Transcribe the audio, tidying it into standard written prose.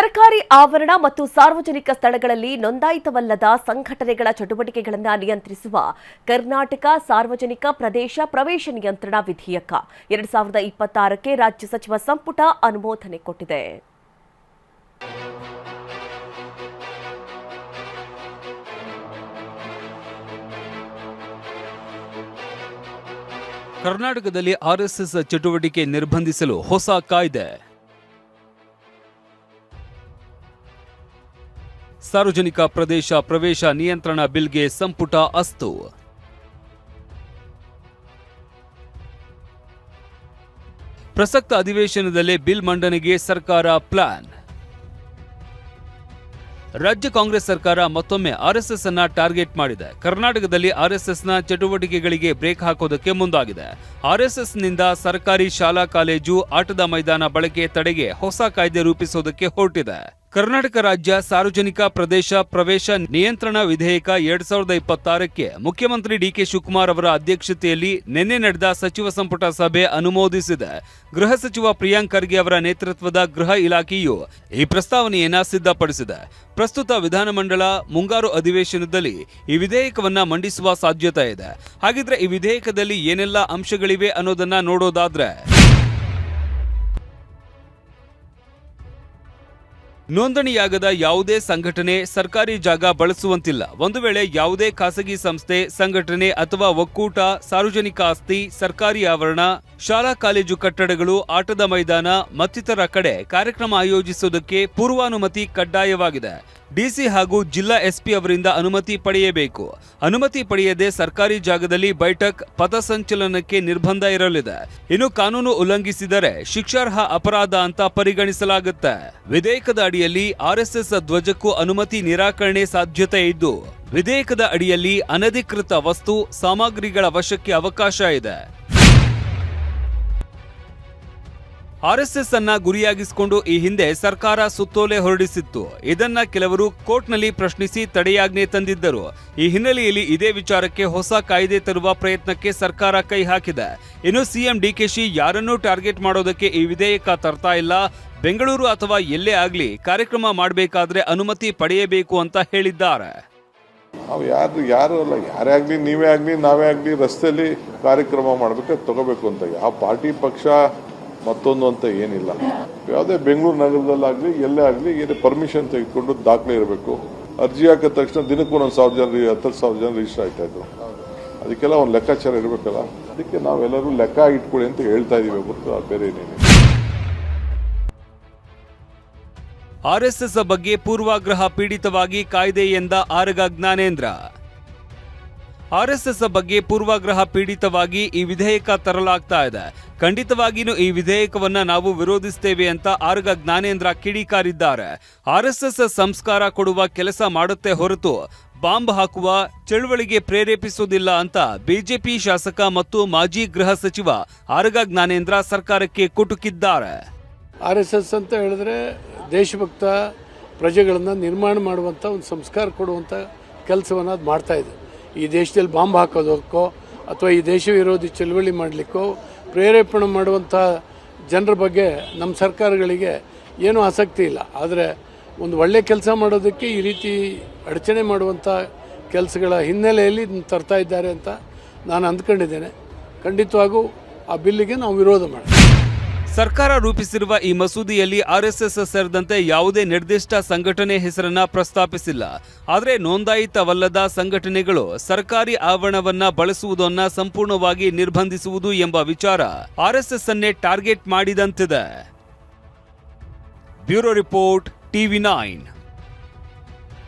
ಸರ್ಕಾರಿ ಆವರಣ ಮತ್ತು ಸಾರ್ವಜನಿಕ ಸ್ಥಳಗಳಲ್ಲಿ ನೋಂದಾಯಿತವಲ್ಲದ ಸಂಘಟನೆಗಳ ಚಟುವಟಿಕೆಗಳನ್ನು ನಿಯಂತ್ರಿಸುವ ಕರ್ನಾಟಕ ಸಾರ್ವಜನಿಕ ಪ್ರದೇಶ ಪ್ರವೇಶ ನಿಯಂತ್ರಣ ವಿಧೇಯಕ 2026ಕ್ಕೆ ರಾಜ್ಯ ಸಚಿವ ಸಂಪುಟ ಅನುಮೋದನೆ ಕೊಟ್ಟಿದೆ. ಕರ್ನಾಟಕದಲ್ಲಿ ಆರ್ಎಸ್ಎಸ್ ಚಟುವಟಿಕೆ ನಿರ್ಬಂಧಿಸಲು ಹೊಸ ಕಾಯ್ದೆ. ಸಾರ್ವಜನಿಕ ಪ್ರದೇಶ ಪ್ರವೇಶ ನಿಯಂತ್ರಣ ಬಿಲ್ಗೆ ಸಂಪುಟ ಅಸ್ತು. ಪ್ರಸಕ್ತ ಅಧಿವೇಶನದಲ್ಲೇ ಬಿಲ್ ಮಂಡನೆಗೆ ಸರ್ಕಾರ ಪ್ಲಾನ್. ರಾಜ್ಯ ಕಾಂಗ್ರೆಸ್ ಸರ್ಕಾರ ಮತ್ತೊಮ್ಮೆ ಆರ್ಎಸ್ಎಸ್ ಅನ್ನ ಟಾರ್ಗೆಟ್ ಮಾಡಿದೆ. ಕರ್ನಾಟಕದಲ್ಲಿ ಆರ್ಎಸ್ಎಸ್ನ ಚಟುವಟಿಕೆಗಳಿಗೆ ಬ್ರೇಕ್ ಹಾಕೋದಕ್ಕೆ ಮುಂದಾಗಿದೆ. ಆರ್ಎಸ್ಎಸ್ನಿಂದ ಸರ್ಕಾರಿ ಶಾಲಾ ಕಾಲೇಜು ಆಟದ ಮೈದಾನ ಬಳಕೆ ತಡೆಗೆ ಹೊಸ ಕಾಯ್ದೆ ರೂಪಿಸೋದಕ್ಕೆ ಹೊರಟಿದೆ. ಕರ್ನಾಟಕ ರಾಜ್ಯ ಸಾರ್ವಜನಿಕ ಪ್ರದೇಶ ಪ್ರವೇಶ ನಿಯಂತ್ರಣ ವಿಧೇಯಕ 2026ಕ್ಕೆ ಮುಖ್ಯಮಂತ್ರಿ ಡಿಕೆ ಶಿವಕುಮಾರ್ ಅವರ ಅಧ್ಯಕ್ಷತೆಯಲ್ಲಿ ನಿನ್ನೆ ನಡೆದ ಸಚಿವ ಸಂಪುಟ ಸಭೆ ಅನುಮೋದಿಸಿದೆ. ಗೃಹ ಸಚಿವ ಪ್ರಿಯಾಂಕ್ ಖರ್ಗೆ ಅವರ ನೇತೃತ್ವದ ಗೃಹ ಇಲಾಖೆಯು ಈ ಪ್ರಸ್ತಾವನೆಯನ್ನ ಸಿದ್ಧಪಡಿಸಿದೆ. ಪ್ರಸ್ತುತ ವಿಧಾನಮಂಡಲ ಮುಂಗಾರು ಅಧಿವೇಶನದಲ್ಲಿ ಈ ವಿಧೇಯಕವನ್ನ ಮಂಡಿಸುವ ಸಾಧ್ಯತೆ ಇದೆ. ಹಾಗಿದ್ರೆ ಈ ವಿಧೇಯಕದಲ್ಲಿ ಏನೆಲ್ಲ ಅಂಶಗಳಿವೆ ಅನ್ನೋದನ್ನ ನೋಡೋದಾದ್ರೆ, ನೋಂದಣಿಯಾಗದ ಯಾವುದೇ ಸಂಘಟನೆ ಸರ್ಕಾರಿ ಜಾಗ ಬಳಸುವಂತಿಲ್ಲ. ಒಂದು ವೇಳೆ ಯಾವುದೇ ಖಾಸಗಿ ಸಂಸ್ಥೆ, ಸಂಘಟನೆ ಅಥವಾ ಒಕ್ಕೂಟ ಸಾರ್ವಜನಿಕ ಆಸ್ತಿ, ಸರ್ಕಾರಿ ಆವರಣ, ಶಾಲಾ ಕಾಲೇಜು ಕಟ್ಟಡಗಳು, ಆಟದ ಮೈದಾನ ಮತ್ತಿತರ ಕಡೆ ಕಾರ್ಯಕ್ರಮ ಆಯೋಜಿಸುವುದಕ್ಕೆ ಪೂರ್ವಾನುಮತಿ ಕಡ್ಡಾಯವಾಗಿದೆ. ಡಿಸಿ ಹಾಗೂ ಜಿಲ್ಲಾ ಎಸ್ಪಿ ಅವರಿಂದ ಅನುಮತಿ ಪಡೆಯಬೇಕು. ಅನುಮತಿ ಪಡೆಯದೆ ಸರ್ಕಾರಿ ಜಾಗದಲ್ಲಿ ಬೈಠಕ್, ಪಥಸಂಚಲನಕ್ಕೆ ನಿರ್ಬಂಧ ಇರಲಿದೆ. ಇನ್ನು ಕಾನೂನು ಉಲ್ಲಂಘಿಸಿದರೆ ಶಿಕ್ಷಾರ್ಹ ಅಪರಾಧ ಅಂತ ಪರಿಗಣಿಸಲಾಗುತ್ತೆ. ವಿಧೇಯಕದ ಅಡಿಯಲ್ಲಿ ಆರ್ಎಸ್ಎಸ್ ಧ್ವಜಕ್ಕೂ ಅನುಮತಿ ನಿರಾಕರಣೆ ಸಾಧ್ಯತೆ ಇದ್ದು, ವಿಧೇಯಕದ ಅಡಿಯಲ್ಲಿ ಅನಧಿಕೃತ ವಸ್ತು ಸಾಮಗ್ರಿಗಳ ವಶಕ್ಕೆ ಅವಕಾಶ ಇದೆ. ಆರ್ಎಸ್ಎಸ್ ಅನ್ನ ಗುರಿಯಾಗಿಸಿಕೊಂಡು ಈ ಹಿಂದೆ ಸರ್ಕಾರ ಸುತ್ತೋಲೆ ಹೊರಡಿಸಿತ್ತು. ಇದನ್ನ ಕೆಲವರು ಕೋರ್ಟ್ನಲ್ಲಿ ಪ್ರಶ್ನಿಸಿ ತಡೆಯಾಜ್ಞೆ ತಂದಿದ್ದರು. ಈ ಹಿನ್ನೆಲೆಯಲ್ಲಿ ಇದೇ ವಿಚಾರಕ್ಕೆ ಹೊಸ ಕಾಯ್ದೆ ತರುವ ಪ್ರಯತ್ನಕ್ಕೆ ಸರ್ಕಾರ ಕೈ ಹಾಕಿದೆ. ಇನ್ನು ಸಿಎಂ ಡಿಕೆಶಿ ಯಾರನ್ನೂ ಟಾರ್ಗೆಟ್ ಮಾಡೋದಕ್ಕೆ ಈ ವಿಧೇಯಕ ತರ್ತಾ ಇಲ್ಲ. ಬೆಂಗಳೂರು ಅಥವಾ ಎಲ್ಲೇ ಆಗ್ಲಿ ಕಾರ್ಯಕ್ರಮ ಮಾಡಬೇಕಾದ್ರೆ ಅನುಮತಿ ಪಡೆಯಬೇಕು ಅಂತ ಹೇಳಿದ್ದಾರೆ. ನಾವು ಯಾರು ಅಲ್ಲ, ಯಾರೇ ಆಗಲಿ, ನೀವೇ ಆಗಲಿ, ನಾವೇ ಆಗಲಿ ರಸ್ತೆಯಲ್ಲಿ ಕಾರ್ಯಕ್ರಮ ಮಾಡಬೇಕು, ತಗೋಬೇಕು ಅಂತ ಯಾವ ಪಾರ್ಟಿ ಪಕ್ಷ ಮತ್ತೊಂದು ಅಂತ ಏನಿಲ್ಲ. ಯಾವುದೇ ಬೆಂಗಳೂರು ನಗರದಲ್ಲಾಗಲಿ ಎಲ್ಲೇ ಆಗಲಿ ಏನು ಪರ್ಮಿಷನ್ ತೆಗೆದುಕೊಂಡು ದಾಖಲೆ ಇರಬೇಕು. ಅರ್ಜಿ ಹಾಕಿದ ತಕ್ಷಣ ದಿನಕ್ಕೂ 1,000 ಜನ 10,000 ಜನ ರಿಜಿಸ್ಟರ್ ಆಗ್ತಾ ಇದ್ರು. ಅದಕ್ಕೆಲ್ಲ ಒಂದು ಲೆಕ್ಕಾಚಾರ ಇರಬೇಕಲ್ಲ. ಅದಕ್ಕೆ ನಾವೆಲ್ಲರೂ ಲೆಕ್ಕ ಇಟ್ಕೊಳ್ಳಿ ಅಂತ ಹೇಳ್ತಾ ಇದೀವಿ ಹೊರತು ಬೇರೆ ಏನೇನು. ಆರ್ಎಸ್ಎಸ್ ಬಗ್ಗೆ ಪೂರ್ವಾಗ್ರಹ ಪೀಡಿತವಾಗಿ ಕಾಯ್ದೆ ಎಂದ ಆರಗ ಜ್ಞಾನೇಂದ್ರ. ಆರ್ಎಸ್ಎಸ್ ಬಗ್ಗೆ ಪೂರ್ವಾಗ್ರಹ ಪೀಡಿತವಾಗಿ ಈ ವಿಧೇಯಕ ತರಲಾಗ್ತಾ ಇದೆ. ಖಂಡಿತವಾಗಿಯೂ ಈ ವಿಧೇಯಕವನ್ನ ನಾವು ವಿರೋಧಿಸುತ್ತೇವೆ ಅಂತ ಆರಗ ಜ್ಞಾನೇಂದ್ರ ಕಿಡಿಕಾರಿದ್ದಾರೆ. ಆರ್ಎಸ್ಎಸ್ ಸಂಸ್ಕಾರ ಕೊಡುವ ಕೆಲಸ ಮಾಡುತ್ತೆ ಹೊರತು ಬಾಂಬ್ ಹಾಕುವ ಚಳುವಳಿಗೆ ಪ್ರೇರೇಪಿಸುವುದಿಲ್ಲ ಅಂತ ಬಿಜೆಪಿ ಶಾಸಕ ಮತ್ತು ಮಾಜಿ ಗೃಹ ಸಚಿವ ಆರಗ ಜ್ಞಾನೇಂದ್ರ ಸರ್ಕಾರಕ್ಕೆ ಕುಟುಕಿದ್ದಾರೆ. ಆರ್ಎಸ್ಎಸ್ ಅಂತ ಹೇಳಿದ್ರೆ ದೇಶಭಕ್ತ ಪ್ರಜೆಗಳನ್ನು ನಿರ್ಮಾಣ ಮಾಡುವಂಥ ಒಂದು ಸಂಸ್ಕಾರ ಕೊಡುವಂಥ ಕೆಲಸವನ್ನು ಅದು ಮಾಡ್ತಾ ಇದೆ. ಈ ದೇಶದಲ್ಲಿ ಬಾಂಬ್ ಹಾಕೋದಕ್ಕೋ ಅಥವಾ ಈ ದೇಶ ವಿರೋಧಿ ಚಳವಳಿ ಮಾಡಲಿಕ್ಕೋ ಪ್ರೇರೇಪಣೆ ಮಾಡುವಂಥ ಜನರ ಬಗ್ಗೆ ನಮ್ಮ ಸರ್ಕಾರಗಳಿಗೆ ಏನೂ ಆಸಕ್ತಿ ಇಲ್ಲ. ಆದರೆ ಒಂದು ಒಳ್ಳೆಯ ಕೆಲಸ ಮಾಡೋದಕ್ಕೆ ಈ ರೀತಿ ಅಡಚಣೆ ಮಾಡುವಂಥ ಕೆಲಸಗಳ ಹಿನ್ನೆಲೆಯಲ್ಲಿ ತರ್ತಾ ಇದ್ದಾರೆ ಅಂತ ನಾನು ಅಂದ್ಕೊಂಡಿದ್ದೇನೆ. ಖಂಡಿತವಾಗೂ ಆ ಬಿಲ್ಲಿಗೆ ನಾವು ವಿರೋಧ ಮಾಡ್ತೀವಿ. ಸರ್ಕಾರ ರೂಪಿಸಿರುವ ಈ ಮಸೂದೆಯಲ್ಲಿ ಆರ್ಎಸ್ಎಸ್ ಸೇರಿದಂತೆ ಯಾವುದೇ ನಿರ್ದಿಷ್ಟ ಸಂಘಟನೆ ಹೆಸರನ್ನ ಪ್ರಸ್ತಾಪಿಸಿಲ್ಲ. ಆದರೆ ನೋಂದಾಯಿತವಲ್ಲದ ಸಂಘಟನೆಗಳು ಸರ್ಕಾರಿ ಆವರಣವನ್ನ ಬಳಸುವುದನ್ನ ಸಂಪೂರ್ಣವಾಗಿ ನಿರ್ಬಂಧಿಸುವುದು ಎಂಬ ವಿಚಾರ ಆರ್ಎಸ್ಎಸ್ ಅನ್ನೇ ಟಾರ್ಗೆಟ್ ಮಾಡಿದಂತಿದೆ. Bureau report, TV9.